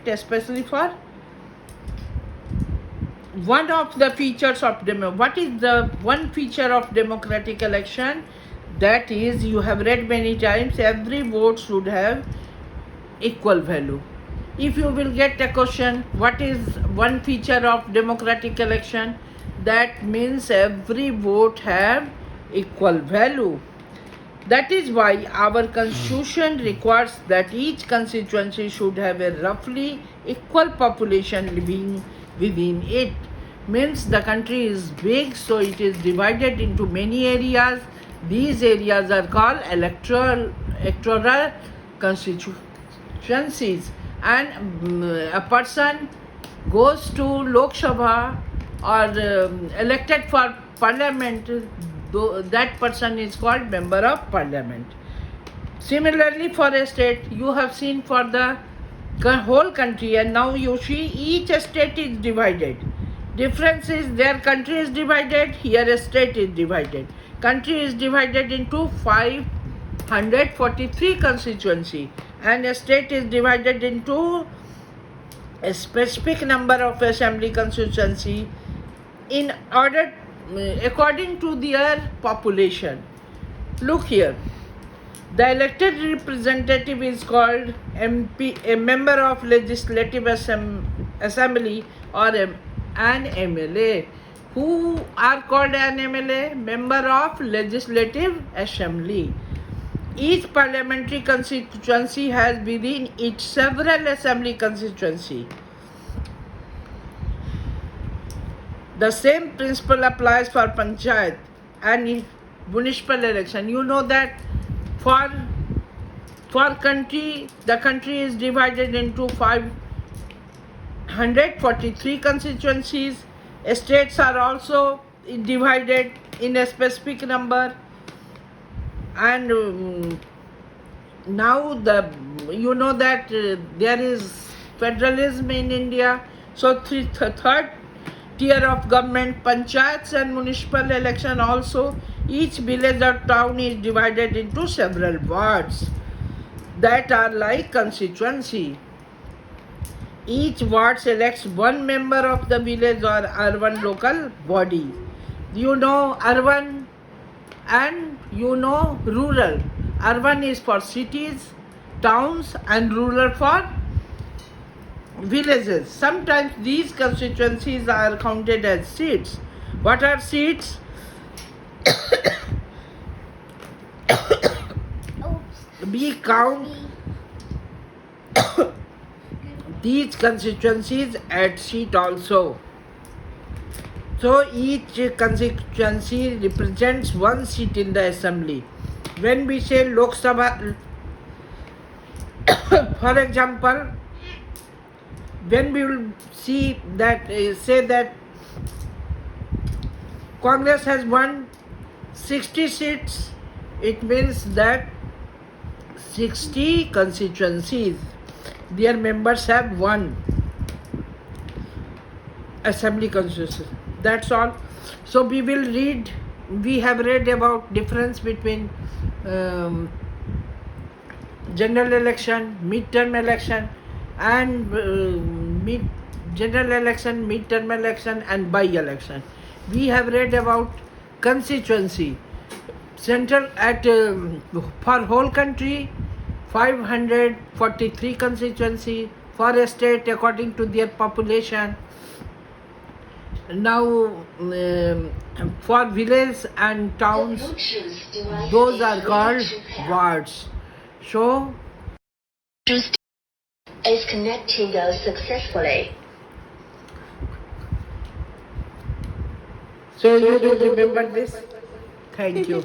important, especially for one of the features of what is the one feature of democratic election? That is, you have read many times, every vote should have equal value. If you will get a question, what is one feature of democratic election? That means every vote have equal value. That is why our constitution requires that each constituency should have a roughly equal population living within it. Means the country is big, so it is divided into many areas. These areas are called electoral constituencies, and a person goes to Lok Sabha or elected for parliament, that person is called member of parliament. Similarly, for a state, you have seen for the whole country, and now you see each state is divided. Difference is their country is divided, here a state is divided. Country is divided into 543 constituency, and a state is divided into a specific number of assembly constituency in order according to their population. Look here, the elected representative is called MP, a member of legislative assembly, or an MLA. Who are called an MLA? Member of legislative assembly. Each parliamentary constituency has within it several assembly constituency. The same principle applies for panchayat and municipal election. You know that for country, the country is divided into 543 constituencies. States are also divided in a specific number, and now you know that there is federalism in India. So third tier of government, panchayats and municipal election also, each village or town is divided into several wards that are like constituency. Each ward selects one member of the village or urban local body. You know urban and you know rural. Urban is for cities, towns, and rural for villages. Sometimes these constituencies are counted as seats. What are seats? We count these constituencies at seat also. So each constituency represents one seat in the assembly. When we say Lok Sabha, for example, when we will see that, say that Congress has won 60 seats, it means that 60 constituencies, their members have one assembly constituency. That's all. So we will read, we have read about difference between general election, midterm election, and general election, midterm election, and by-election. We have read about constituency. Central at for whole country, 543 constituency. For a state according to their population. Now for villages and towns, those are called wards. So is connecting successfully. So you will remember this? Thank you.